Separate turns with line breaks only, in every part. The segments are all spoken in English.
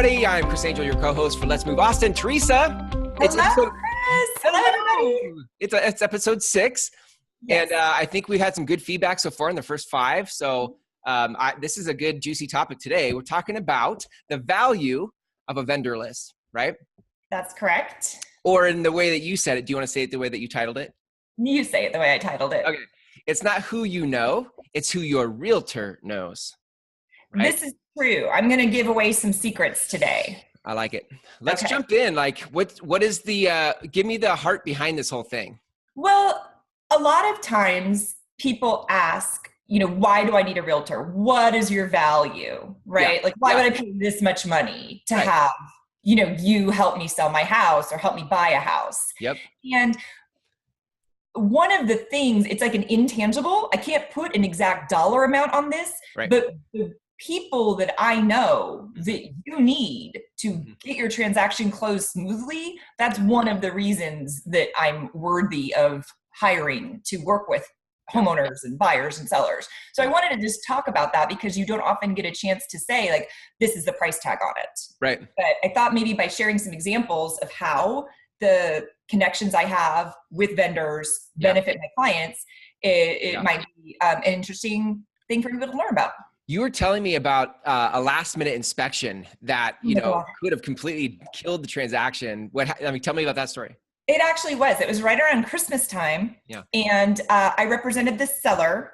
everybody. I'm Chris Angel, your co-host for Let's Move Austin. Teresa.
Hello, Chris. Hello, everybody.
It's episode 6.
Yes.
And I think we've had some good feedback so far in the first 5. So this is a good, juicy topic today. We're talking about the value of a vendor list, right?
That's correct.
Or in the way that you said it. Do you want to say it the way that you titled it?
You say it the way I titled it.
Okay. It's not who you know, it's who your realtor knows. Right?
This is true. I'm going to give away some secrets today.
I like it. Let's jump in. Like, what is the, give me the heart behind this whole thing.
Well, a lot of times people ask, why do I need a realtor? What is your value, right?
Yeah.
Like, why would I pay this much money to have, you help me sell my house or help me buy a house?
Yep.
And one of the things, it's like an intangible. I can't put an exact dollar amount on this, but the people that I know that you need to get your transaction closed smoothly, that's one of the reasons that I'm worthy of hiring to work with homeowners and buyers and sellers. So I wanted to just talk about that because you don't often get a chance to say, like, this is the price tag on it.
Right.
But I thought maybe by sharing some examples of how the connections I have with vendors benefit my clients, it might be an interesting thing for people to learn about.
You were telling me about a last minute inspection that, could have completely killed the transaction. Tell me about that story.
It actually was. It was right around Christmas time.
Yeah.
And I represented the seller,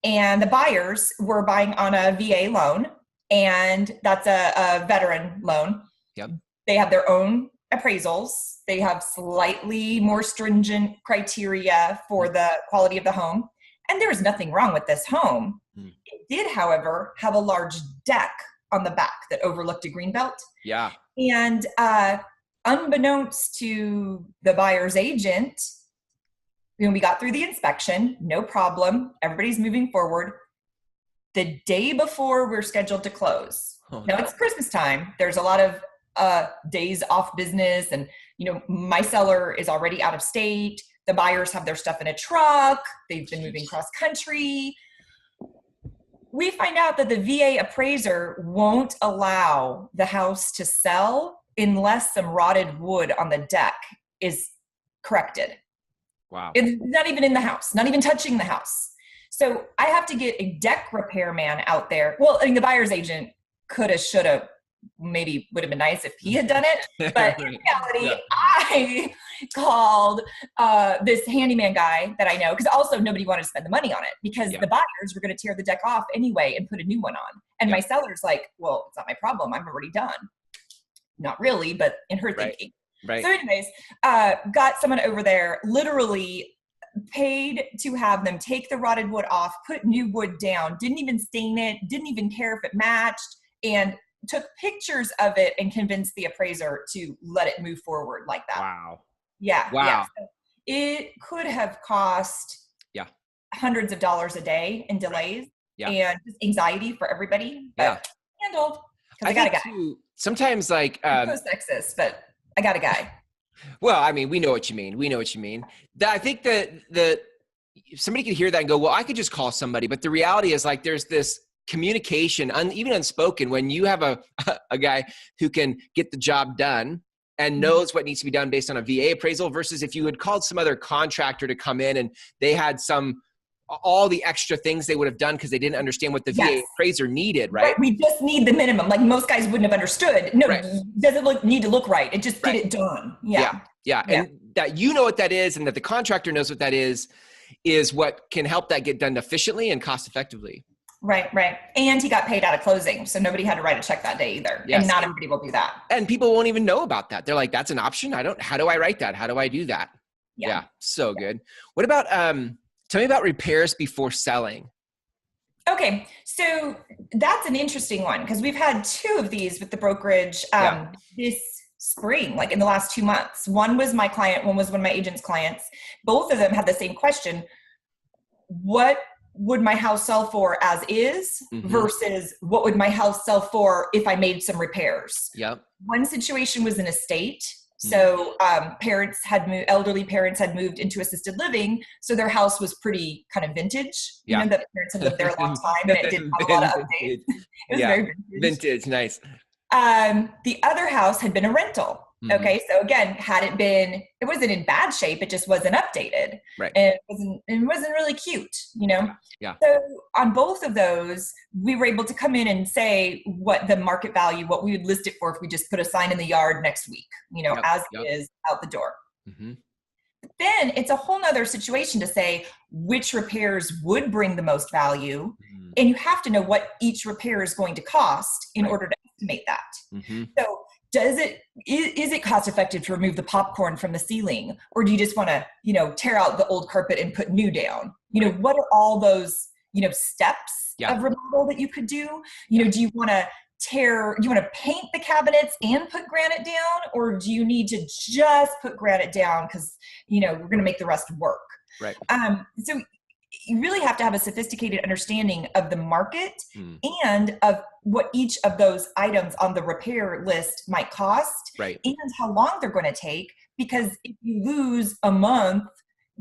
and the buyers were buying on a VA loan, and that's a veteran loan.
Yep.
They have their own appraisals. They have slightly more stringent criteria for the quality of the home. And there was nothing wrong with this home. It did, however, have a large deck on the back that overlooked a greenbelt.
Yeah.
And unbeknownst to the buyer's agent, we got through the inspection, no problem. Everybody's moving forward. The day before we're scheduled to close. Now it's Christmas time. There's a lot of days off business, and my seller is already out of state. The buyers have their stuff in a truck. They've been moving cross country. We find out that the VA appraiser won't allow the house to sell unless some rotted wood on the deck is corrected.
Wow.
It's not even in the house, not even touching the house. So I have to get a deck repairman out there. Well, I mean, the buyer's agent coulda, shoulda, maybe would have been nice if he had done it. But in reality, I called this handyman guy that I know, because also nobody wanted to spend the money on it because the buyers were going to tear the deck off anyway and put a new one on. And my seller's like, well, it's not my problem. I'm already done. Not really, but in her thinking.
Right.
So anyways, got someone over there, literally paid to have them take the rotted wood off, put new wood down, didn't even stain it, didn't even care if it matched, and took pictures of it and convinced the appraiser to let it move forward like that.
Wow.
Yeah.
Wow.
Yeah. So it could have cost hundreds of dollars a day in delays and just anxiety for everybody. But handled. I got a guy.
Too, sometimes I'm
sexist, but I got a guy.
Well, I mean, we know what you mean. I think that somebody could hear that and go, well, I could just call somebody. But the reality is, like, there's this communication, even unspoken, when you have a guy who can get the job done and knows what needs to be done based on a VA appraisal versus if you had called some other contractor to come in and they had all the extra things they would have done because they didn't understand what the VA appraiser needed, right?
We just need the minimum. Like, most guys wouldn't have understood. No, it doesn't need to look right. It just get it done. Yeah.
And that what that is and that the contractor knows what that is what can help that get done efficiently and cost effectively.
Right. And he got paid out of closing. So nobody had to write a check that day either. Yes. And not everybody will do that.
And people won't even know about that. They're like, that's an option. How do I write that? How do I do that? Yeah. So good. What about, tell me about repairs before selling.
Okay. So that's an interesting one because we've had 2 of these with the brokerage this spring, like in the last 2 months. One was my client, one was one of my agent's clients. Both of them had the same question. What would my house sell for as is versus what would my house sell for if I made some repairs?
Yep.
One situation was an estate. So elderly parents had moved into assisted living. So their house was pretty kind of vintage.
Yeah.
The parents had lived there a long time and it didn't have a lot of updates. It was very vintage.
Vintage, nice.
The other house had been a rental.
Mm-hmm.
Okay. So again, it wasn't in bad shape. It just wasn't updated.
Right.
And it wasn't really cute,
Yeah.
So on both of those, we were able to come in and say what the market value, what we would list it for if we just put a sign in the yard next week, as it is out the door.
Mm-hmm.
Then it's a whole nother situation to say which repairs would bring the most value.
Mm-hmm.
And you have to know what each repair is going to cost in order to estimate that.
Mm-hmm.
So is it cost effective to remove the popcorn from the ceiling? Or do you just want to, tear out the old carpet and put new down? What are all those, steps of remodel that you could do? Do you want to paint the cabinets and put granite down? Or do you need to just put granite down because, we're going to make the rest work?
Right.
So you really have to have a sophisticated understanding of the market and of what each of those items on the repair list might cost and how long they're going to take. Because if you lose a month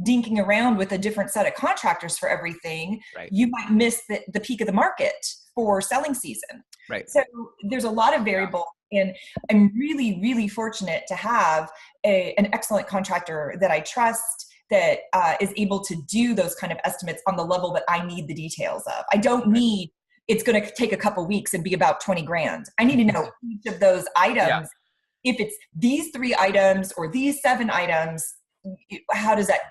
dinking around with a different set of contractors for everything, you might miss the peak of the market for selling season.
Right.
So there's a lot of variables. And I'm really, really fortunate to have an excellent contractor that I trust that is able to do those kind of estimates on the level that I need the details of. I don't need, it's going to take a couple weeks and be about 20 grand. I need to know each of those items. If it's these 3 items or these 7 items, how does that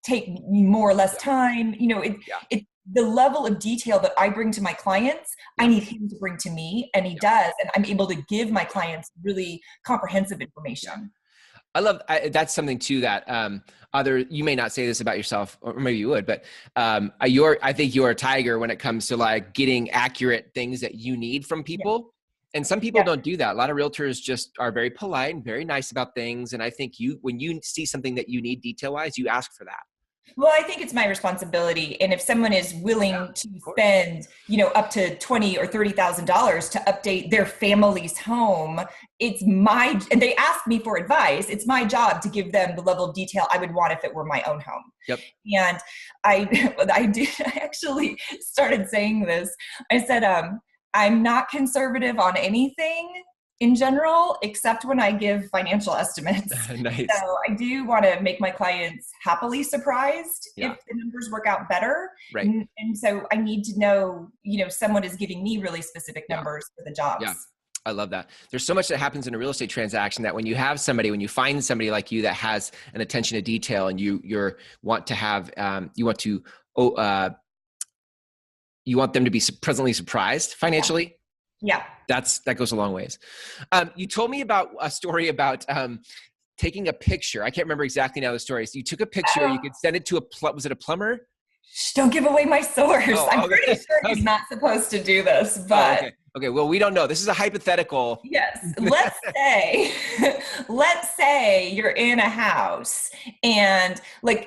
take more or less time? The level of detail that I bring to my clients, I need him to bring to me, and he does. And I'm able to give my clients really comprehensive information.
I love that's something too that you may not say this about yourself, or maybe you would, but I think you're a tiger when it comes to like getting accurate things that you need from people. And some people don't do that. A lot of realtors just are very polite and very nice about things. And I think when you see something that you need detail wise, you ask for that.
Well, I think it's my responsibility. And if someone is willing to spend, up to $20,000 or $30,000 to update their family's home, and they ask me for advice, it's my job to give them the level of detail I would want if it were my own home.
Yep.
And I actually started saying this. I said, I'm not conservative on anything in general, except when I give financial estimates.
Nice.
So I do want to make my clients happily surprised if the numbers work out better.
Right.
And so I need to know, someone is giving me really specific numbers for the jobs.
Yeah. I love that. There's so much that happens in a real estate transaction that when you find somebody like you that has an attention to detail, and you want them to be pleasantly surprised financially.
Yeah.
That goes a long ways. You told me about a story about taking a picture. I can't remember exactly now the story. So you took a picture, you could send it to was it a plumber?
Shh, don't give away my source. I'm pretty sure he's not supposed to do this, but.
Okay. Well, we don't know. This is a hypothetical.
Yes. Let's say you're in a house and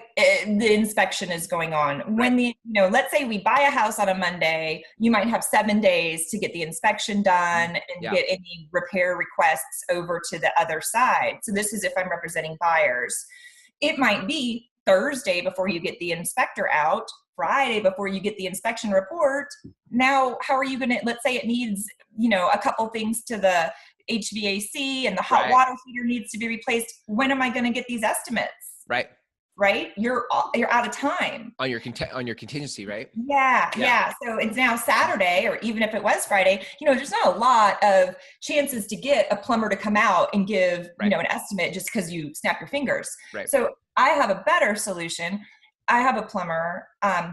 the inspection is going on. When let's say we buy a house on a Monday, you might have 7 days to get the inspection done and get any repair requests over to the other side. So this is if I'm representing buyers. It might be Thursday before you get the inspector out, Friday before you get the inspection report. Now, how are you going to, let's say it needs, a couple things to the HVAC and the hot water heater needs to be replaced. When am I going to get these estimates? Right? You're out of time.
On your contingency, right?
Yeah. So it's now Saturday, or even if it was Friday, there's not a lot of chances to get a plumber to come out and give, an estimate just because you snap your fingers.
Right.
So I have a better solution. I have a plumber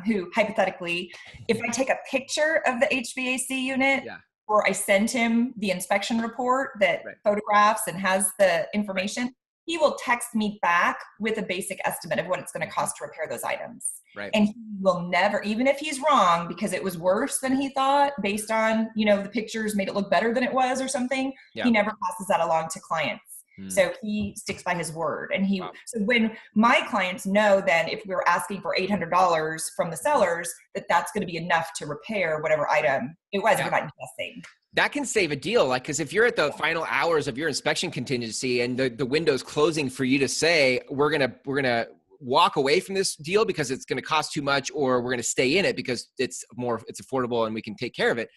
who hypothetically, if I take a picture of the HVAC unit or I send him the inspection report that photographs and has the information, he will text me back with a basic estimate of what it's going to cost to repair those items.
Right.
And he will never, even if he's wrong because it was worse than he thought based on, the pictures made it look better than it was or something, he never passes that along to clients. So he sticks by his word. And so when my clients know then if we're asking for $800 from the sellers, that's going to be enough to repair whatever item it was, we're not guessing.
That can save a deal. Cause if you're at the final hours of your inspection contingency and the window's closing for you to say, we're going to walk away from this deal because it's going to cost too much, or we're going to stay in it because it's affordable and we can take care of it.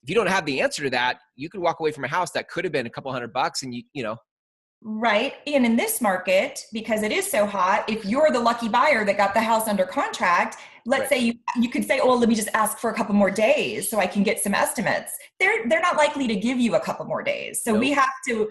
if you don't have the answer to that, you could walk away from a house that could have been a couple $100 and you know.
Right. And in this market, because it is so hot, if you're the lucky buyer that got the house under contract, let's say you could say, oh, let me just ask for a couple more days so I can get some estimates. They're not likely to give you a couple more days. So we have to,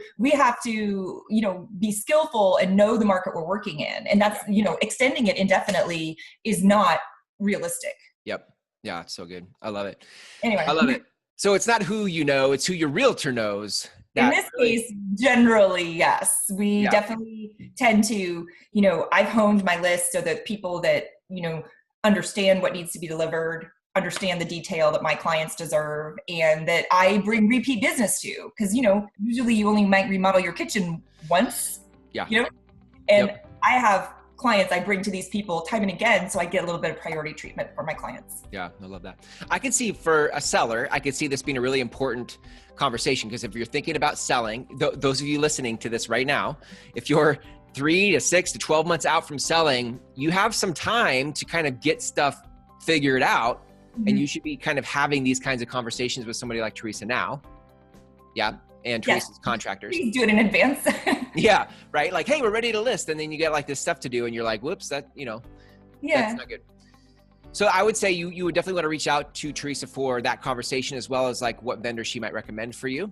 you know, be skillful and know the market we're working in. And that's, you know, extending it indefinitely is not realistic.
Yep. Yeah. It's so good. I love it.
Anyway.
I love it. So it's not who you know, it's who your realtor knows.
In this case, generally, yes. We definitely tend to, you know, I've honed my list so that people that, you know, understand what needs to be delivered, understand the detail that my clients deserve, and that I bring repeat business to. Because, you know, usually you only might remodel your kitchen once, you know, and I have clients I bring to these people time and again, so I get a little bit of priority treatment for my clients. Yeah,
I love that. I can see for a seller, I could see this being a really important conversation, because if you're thinking about selling, those of you listening to this right now, if you're 3 to 6 to 12 months out from selling, you have some time to kind of get stuff figured out, and you should be kind of having these kinds of conversations with somebody like Teresa now. Yeah. And Teresa's contractors.
Please do it in advance.
Yeah, right? Like, hey, we're ready to list. And then you get like this stuff to do and you're like, whoops, that, you know, that's not good. So I would say you would definitely want to reach out to Teresa for that conversation, as well as like what vendor she might recommend for you.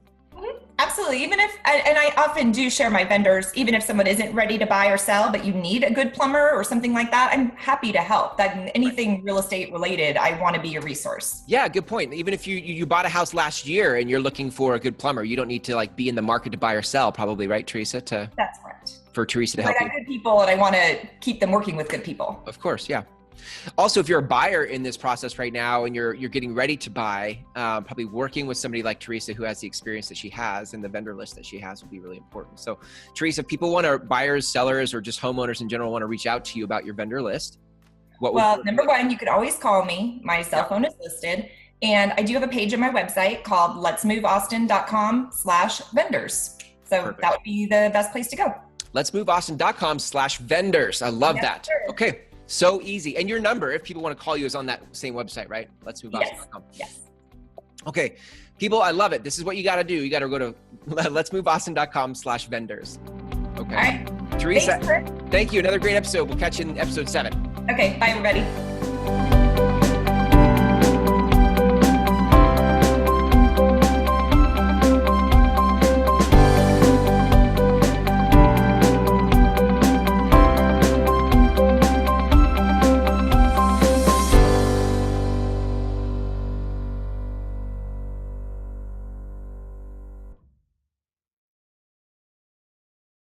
Absolutely. Even if, and I often do share my vendors, even if someone isn't ready to buy or sell, but you need a good plumber or something like that, I'm happy to help. That anything real estate related, I want to be a resource.
Yeah, good point. Even if you bought a house last year and you're looking for a good plumber, you don't need to like be in the market to buy or sell, probably, right, Teresa?
That's correct.
For Teresa to help you.
I got good people and I want to keep them working with good people.
Of course, yeah. Also, if you're a buyer in this process right now and you're getting ready to buy, probably working with somebody like Teresa who has the experience that she has and the vendor list that she has will be really important. So Teresa, if people want to, buyers, sellers, or just homeowners in general want to reach out to you about your vendor list,
number one, you could always call me. My cell phone is listed. And I do have a page on my website called letsmoveaustin.com/vendors. So that would be the best place to go.
Letsmoveaustin.com/vendors. I love that.
Sure.
Okay. So easy. And your number, if people want to call you, is on that same website, right? Letsmoveaustin.com.
Yes.
Okay. People, I love it. This is what you got to do. You got to go to letsmoveaustin.com/vendors. Okay.
All right.
Teresa, thank you. Another great episode. We'll catch you in episode 7.
Okay. Bye, everybody.